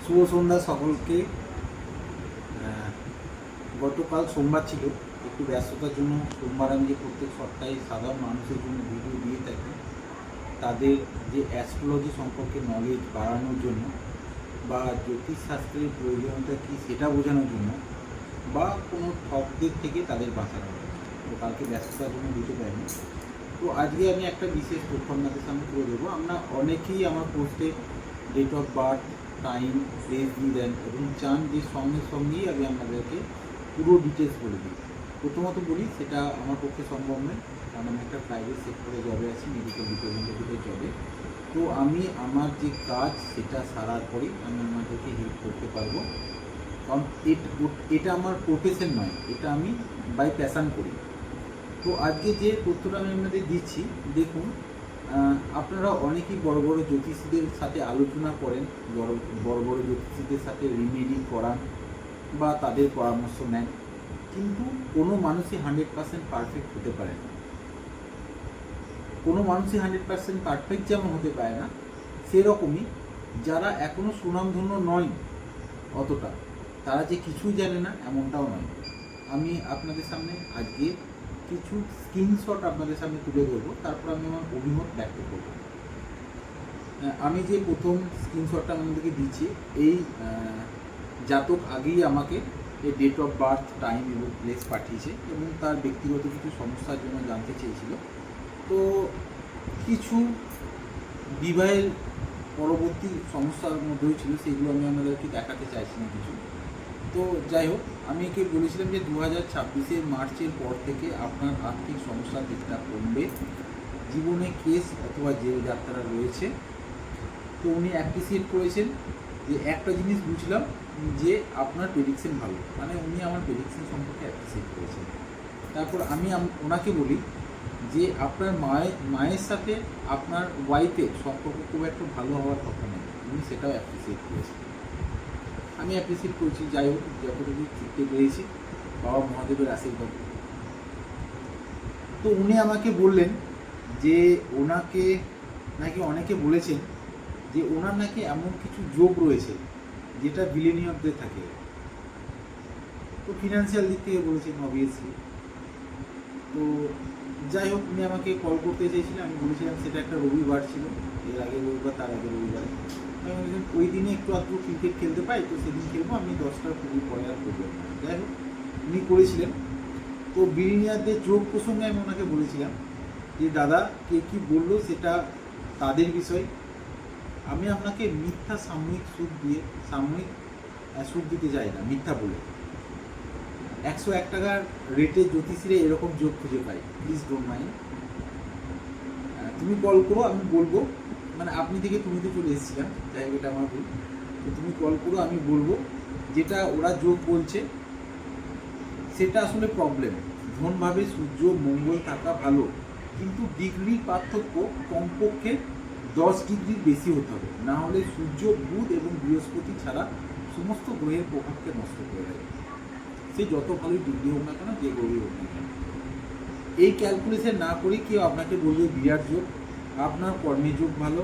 শুভ সন্ধ্যা সকলকে। গতকাল সোমবার ছিল, একটু ব্যস্ততার জন্য সোমবার আমি যে প্রত্যেক সপ্তাহে সাধারণ মানুষের জন্য ভিডিও দিয়ে থাকি, তাদের যে অ্যাস্ট্রোলজি সম্পর্কে নলেজ বাড়ানোর জন্য বা জ্যোতিষশাস্ত্রের প্রয়োজনীয়তা কী সেটা বোঝানোর জন্য বা কোনো ঠকদের থেকে তাদের বাঁচানোর জন্য। তো কালকে ব্যস্ততার জন্য দিতে পারিনি। তো আজকে আমি একটা বিশেষ তথ্য আপনাদের সামনে তুলে দেবো। আমরা অনেকেই আমার পোস্টে date of birth, time, place দিয়ে দেন এবং চান যে সঙ্গে সঙ্গেই আমি আপনাদেরকে পুরো ডিটেলস বলে দিই। প্রথমত বলি, সেটা আমার পক্ষে সম্ভব নয়, কারণ আমি একটা প্রাইভেট সেক্টরে জবে আছি, মেডিকেল রিপ্রেজেন্টেটিভের জবে। তো আমি আমার যে কাজ সেটা সারার পরেই আমি আপনাদেরকে হেল্প করতে পারবো, কারণ এটা আমার প্রফেশন নয়, এটা আমি বাই প্যাশান করি। তো আজকে যে তথ্যটা আমি আপনাদের দিচ্ছি, দেখুন, আপনারা অনেকেই বড় বড় জ্যোতিষীদের সাথে আলোচনা করেন, বড় বড় জ্যোতিষীদের সাথে রিমেডি করান বা তাদের পরামর্শ নেন, কিন্তু কোনো মানুষই 100% পারফেক্ট হতে পারে না। কোনো মানুষই 100% পারফেক্ট যেমন হতে পারে না, সেরকমই যারা এখনও সুনামধন্য নয় অতটা, তারা যে কিছুই জানে না এমনটাও নয়। আমি আপনাদের সামনে আজকে কিছু স্ক্রিনশট আপনাদের সামনে তুলে ধরবো, তারপর আমি আমার অভিমত ব্যক্ত করব। আমি যে প্রথম স্ক্রিনশটটা আপনাদেরকে দিচ্ছি, এই জাতক আগেই আমাকে এই ডেট অফ বার্থ, টাইম এবং প্লেস পাঠিয়েছে এবং তার ব্যক্তিগত কিছু সমস্যার জন্য জানতে চেয়েছিল। তো কিছু বিবাহের পরবর্তী সমস্যার মধ্যেও ছিল, সেগুলো আমি আপনাদেরকে দেখাতে চাইছি না কিছু। তো যাই হোক, আমি একে বলেছিলাম যে 2026 মার্চের পর থেকে আপনার আর্থিক সমস্যার দিকটা কমবে, জীবনে কেস অথবা জেল যাত্রা রয়েছে। তো উনি অ্যাপ্রিসিয়েট করেছেন যে একটা জিনিস বুঝলাম, যে আপনার প্রেডিকশন ভালো, মানে উনি আমার প্রেডিকশন সম্পর্কে অ্যাপ্রিসিয়েট করেছেন। তারপর আমি ওনাকে বলি যে আপনার মায়ের সাথে আপনার ওয়াইফের সম্পর্ক খুব একটা ভালো হওয়ার কথা নেই, উনি সেটাও অ্যাপ্রিসিয়েট করেছেন। আমি অ্যাপ্রিসিয়েট করছি, যাই হোক যতটুকু শিখতে পেরেছি বাবা মহাদেবের আশীর্বাদ। তো উনি আমাকে বললেন যে ওনাকে নাকি অনেকে বলেছেন যে ওনার নাকি এমন কিছু যোগ রয়েছে যেটা বিলিনিয়রদের থাকে। তো ফিনান্সিয়াল দিক থেকে বলেছেন অবভিয়াসলি। তো যাই হোক, উনি আমাকে কল করতে চেয়েছিলেন, আমি বলেছিলাম সেটা একটা রবিবার ছিল, এর আগে রবিবার, তার আগে রবিবার। আমি বলেছিলাম ওই দিনে একটু আধটু ক্রিকেট খেলতে পাই, তো সেদিন খেলবো, আমি 10টার খুবই পরে আর করবেন না। যাই হোক, উনি করেছিলেন। তো বিলিনিয়ারদের যোগ প্রসঙ্গে আমি ওনাকে বলেছিলাম যে দাদা, কে কী বললো সেটা তাদের বিষয়, আমি আপনাকে মিথ্যা সাময়িক সুদ দিতে চাই না, মিথ্যা বলে। 101 টাকার রেটে জ্যোতিষীরা এরকম যোগ খুঁজে পাই, প্লিজ ডোন্ট মাইন্ড। তুমি কল করো, আমি বলবো, মানে আপনি থেকে তুমিতে চলে এসেছিলাম, যাই হোক এটা আমার ভুল। তো তুমি কল করো, আমি বলবো যেটা ওরা যোগ বলছে সেটা আসলে প্রবলেম। ধনভাবে সূর্য মঙ্গল থাকা ভালো, কিন্তু ডিগ্রির পার্থক্য কমপক্ষে 10 ডিগ্রির বেশি হতে হবে, না হলে সূর্য, বুধ এবং বৃহস্পতি ছাড়া সমস্ত গ্রহের প্রভাবকে নষ্ট করে দেয়, সে যত ভালোই ডিগ্রি হোক না কেন, যে গ্রহই হোক না কেন। এই ক্যালকুলেশন না করে কেউ আপনাকে বলবে বিরাট যোগ, আপনার কর্মের যোগ ভালো,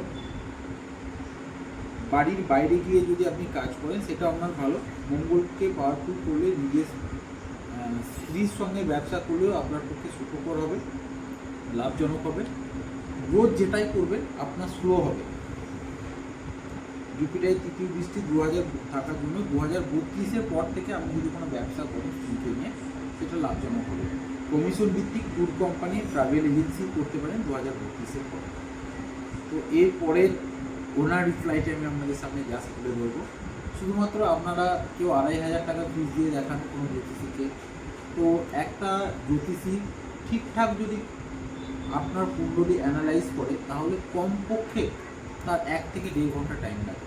বাড়ির বাইরে গিয়ে যদি আপনি কাজ করেন সেটা আপনার ভালো, মঙ্গলকে পাওয়ারফুল করলে নিজের স্ত্রীর সঙ্গে ব্যবসা করলেও আপনার পক্ষে সুখকর হবে, লাভজনক হবে। রোজ যেটাই করবেন আপনার স্লো হবে। জুপিটারের তৃতীয় দৃষ্টি 2000 থাকার জন্য 2032-এর পর থেকে আপনি যদি কোনো ব্যবসা করেন স্ত্রীকে নিয়ে, সেটা লাভজনক হবে। কমিশন ভিত্তিক ট্যুর কোম্পানি, ট্রাভেল এজেন্সি করতে পারেন 2032-এর পর। তো এরপরের ওনার রিপ্লাইটা আমি আপনাদের সামনে জাস্ট তুলে ধরবো। শুধুমাত্র আপনারা কেউ 2500 টাকা ফিস দিয়ে দেখান কোনো জ্যোতিষীকে, তো একটা জ্যোতিষী ঠিকঠাক যদি আপনার কুণ্ডলী অ্যানালাইজ করে, তাহলে কমপক্ষে তার 1 থেকে 1.5 ঘন্টা টাইম লাগে।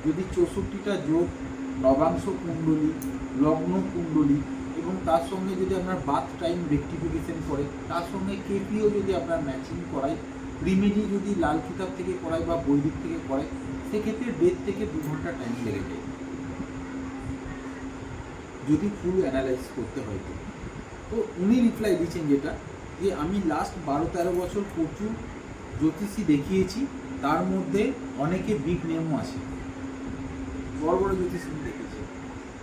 যদি 64টা যোগ, নবাংশ কুণ্ডলী, লগ্ন কুণ্ডলী এবং তার সঙ্গে যদি আপনার বার্থ টাইম রেক্টিফিকেশন করে, তার সঙ্গে কেপিও যদি আপনার ম্যাচিং করায়, রিমেডি যদি লাল কিতাব থেকে করায় বা বৈদিক থেকে করায়, সেক্ষেত্রে 1.5 থেকে 2 ঘন্টা টাইম লেগে যায় যদি ফুল অ্যানালাইজ করতে হয়। তো উনি রিপ্লাই দিচ্ছেন যেটা, যে আমি লাস্ট 12-13 বছর প্রচুর জ্যোতিষী দেখিয়েছি, তার মধ্যে অনেকে বিগ নেমও আছে, বড় বড় জ্যোতিষী দেখেছি,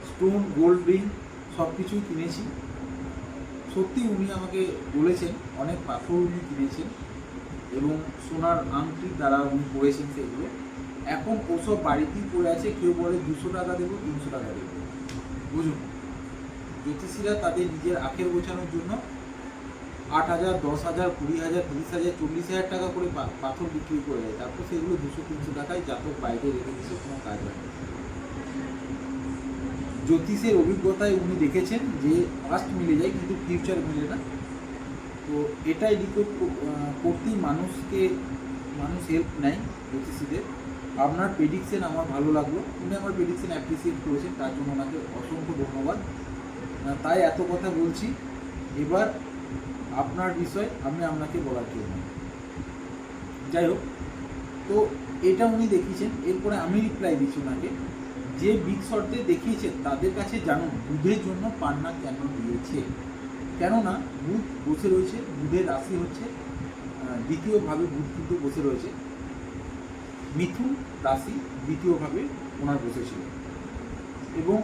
স্টোন, গোল্ড রিং সব কিছুই কিনেছি। সত্যি উনি আমাকে বলেছেন অনেক পাথর উনি কিনেছেন এবং সোনার আংটির দ্বারা উনি পড়েছেন সেগুলো। এখন ওসব বাড়িতেই পড়ে আছে। কেউ বলে 200 টাকা দেবো, 300 টাকা দেবো। বুঝুন, জ্যোতিষীরা তাদের নিজের আখের গোছানোর জন্য 8,000, 10,000, 20,000, 30,000, 40,000 টাকা করে পাথর বিক্রি করে দেয়। তারপর সেগুলো 200-300 টাকায় জাতক বাইরে রেখে দিচ্ছে, কোনো কাজ হয় না। জ্যোতিষের অভিজ্ঞতায় উনি দেখেছেন যে পাস্ট মিলে যায় কিন্তু ফিউচার মিলে না। তো এটাই রিকোয়েস্ট করতেই মানুষ হেল্প নেয় জ্যোতিষীদের। আপনার প্রেডিকশন আমার ভালো লাগলো, উনি আমার প্রেডিকশন অ্যাপ্রিসিয়েট করেছেন, তার জন্য ওনাকে অসংখ্য ধন্যবাদ। তাই এত কথা বলছি। এবার আপনার বিষয় আমি আপনাকে বলার জন্য, যাই হোক, তো এটা উনি দেখিয়েছেন। এরপরে আমি রিপ্লাই দিচ্ছি ওনাকে, যে বিগ শর্টে দেখিয়েছেন তাদের কাছে জানুন বুধের জন্য পান্না কেন দিয়েছে। কেননা বুধ বসে রয়েছে, বুধের রাশি হচ্ছে দ্বিতীয়ভাবে বুধ কিন্তু বসে রয়েছে, মিথুন রাশি দ্বিতীয়ভাবে ওনার বসেছিল এবং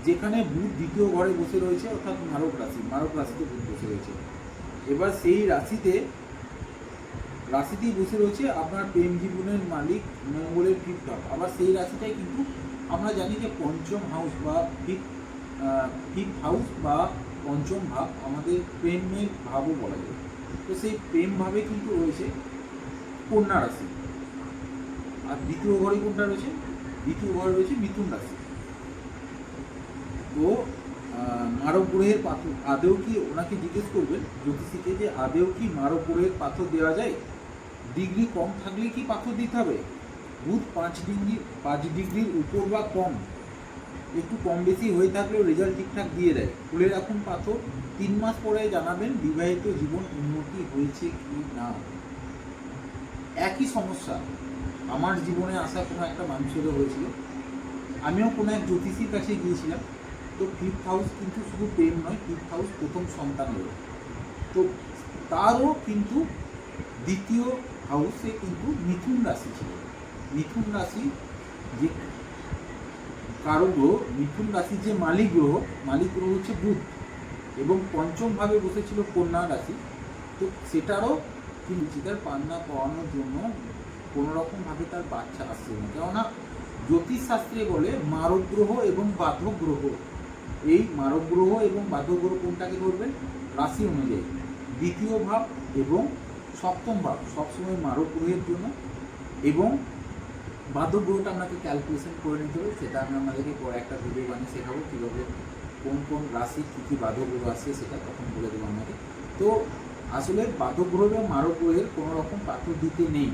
যেখানে বুধ দ্বিতীয় ঘরে বসে রয়েছে অর্থাৎ মারক রাশিতে বুধ বসে রয়েছে। এবার সেই রাশিতেই বসে রয়েছে আপনার প্রেম জীবনের মালিক মঙ্গলের ফিফথ হাউস। আবার সেই রাশিটাই কিন্তু আমরা জানি যে পঞ্চম হাউস বা ফিফথ হাউস বা পঞ্চম ভাব আমাদের প্রেমের ভাবও বলা যায়। তো সেই প্রেম ভাবে কিন্তু রয়েছে কন্যা রাশি। আর দ্বিতীয় ঘরে কোনটা রয়েছে? দ্বিতীয় ঘরে রয়েছে মিথুন রাশি। তো মারক গ্রহের পাথর আদেও কি, ওনাকে জিজ্ঞেস করবেন জ্যোতিষীকে যে আদেও কি মারক গ্রহের পাথর দেওয়া যায়? ডিগ্রি কম থাকলে কি পাথর দিতে হবে? বুধ 5 ডিগ্রির উপর বা কম, একটু কম বেশি হয়ে থাকলেও রেজাল্ট ঠিকঠাক দিয়ে দেয়। খুলে রাখুন পাথর, 3 মাস পরে জানাবেন বিবাহিত জীবন উন্নতি হয়েছে কি না। একই সমস্যা আমার জীবনে আসা কোনো একটা মানুষেরও হয়েছিল। আমিও কোনো এক জ্যোতিষীর কাছে গিয়েছিলাম। তো ফিফথ হাউস কিন্তু শুধু প্রেম নয়, ফিফথ হাউস প্রথম সন্তানেরও। তো তারও কিন্তু দ্বিতীয় হাউসে কিন্তু মিথুন রাশি ছিল। মিথুন রাশি যে কারো গ্রহ, মিথুন রাশির যে মালিক গ্রহ হচ্ছে বুধ এবং পঞ্চমভাবে বসেছিল কন্যা রাশি। তো সেটারও কিন্তু তার পান্না পাওয়ানোর জন্য কোনো রকমভাবে তার বাচ্চা আসছে না। কেননা জ্যোতিষশাস্ত্রে বলে মারক গ্রহ এবং বাধক গ্রহ, এই মারক গ্রহ এবং বাধক গ্রহ কোনটাকে ধরবেন? রাশি অনুযায়ী দ্বিতীয় ভাব এবং সপ্তম ভাব সবসময় মারক গ্রহের জন্য, এবং বাধক গ্রহটা আপনাকে ক্যালকুলেশন করে নিতে হবে। সেটা আমি আপনাদেরকে পরে একটা ভিডিও বানিয়ে শেখাবো কীভাবে কোন কোন রাশি কী কী বাধক গ্রহ আসছে, সেটা তখন বলে দেবো আপনাকে। তো আসলে বাধক গ্রহ এবং মারক গ্রহের কোনো রকম পাথর দিতে নেই।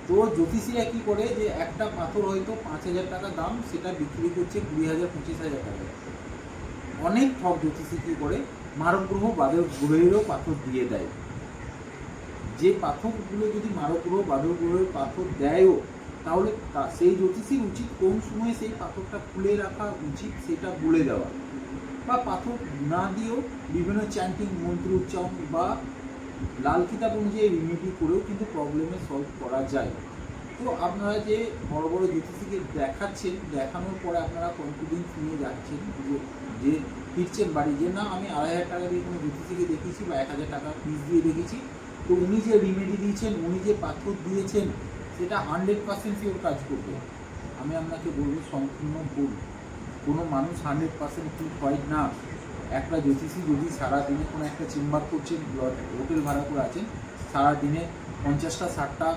তো জ্যোতিষীরা কী করে যে একটা পাথর হয়তো 5,000 টাকা দাম, সেটা বিক্রি করছে 20,000-25,000 টাকা। অনেক ঠক জ্যোতিষী কী করে মারক গ্রহ বাধক গ্রহেরও পাথর দিয়ে দেয়। যে পাথরগুলো যদি মারক গ্রহ বাধক গ্রহের পাথর দেয়ও, তাহলে সেই জ্যোতিষীর উচিত কোন সময়ে সেই পাথরটা খুলে রাখা উচিত সেটা বলে দেওয়া, বা পাথর না দিয়েও বিভিন্ন চ্যান্টিং মন্ত্র উচ্চারণ বা লাল কিতাব অনুযায়ী রিমেডি করেও কিন্তু প্রবলেমে সলভ করা যায়। তো আপনারা যে বড় বড় জ্যোতিষীকে দেখাচ্ছেন, দেখানোর পরে আপনারা কনফিডেন্স নিয়ে যাচ্ছেন যে ফিরছেন বাড়ি, যে না আমি 2,500 টাকা দিয়ে কোনো জ্যোতিষীকে দেখিয়েছি বা 1,000 টাকা ফিস দিয়ে দেখেছি, তো উনি যে রিমেডি দিয়েছেন, উনি যে পাথর দিয়েছেন, সেটা 100% শিওর কাজ করবে। আমি আপনাকে বলবো সম্পূর্ণ ভুল। কোনো মানুষ 100% ঠিক হয় না। একটা জ্যোতিষী যদি সারাদিনে কোনো একটা চেম্বার করছেন, হোটেল ভাড়া করে আছেন, সারাদিনে 50টা 60টা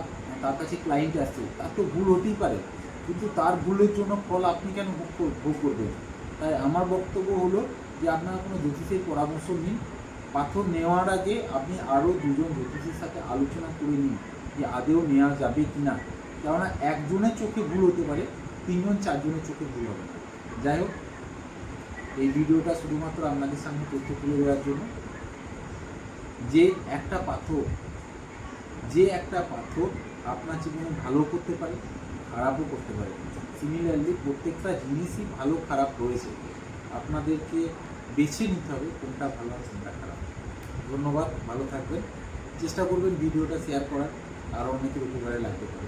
তার কাছে ক্লায়েন্ট আসছে, তার তো ভুল হতেই পারে, কিন্তু তার ভুলের জন্য ফল আপনি কেন ভোগ করবেন? তাই আমার বক্তব্য হলো যে আপনারা কোনো জ্যোতিষের পরামর্শ নিন। পাথর নেওয়ার আগে আপনি আরও 2জন জ্যোতিষীর সাথে আলোচনা করে নিন যে আদেও নেওয়া যাবে কি না। কেননা একজনের চোখে ভুল হতে পারে, 3জন 4জনের চোখে ভুল হবে না। যাই হোক, এই ভিডিওটা শুধুমাত্র আপনাদের সামনে তথ্য তুলে দেওয়ার জন্য যে একটা পাথর আপনার জীবনে ভালো করতে পারে, খারাপও করতে পারে। সিমিলারলি প্রত্যেকটা জিনিসই ভালো খারাপ রয়েছে, আপনাদেরকে বেছে নিতে হবে কোনটা ভালো আর কোনটা খারাপ। ধন্যবাদ, ভালো থাকবেন। চেষ্টা করবেন ভিডিওটা শেয়ার করার, আর অনেকের উপকারে লাগতে পারে।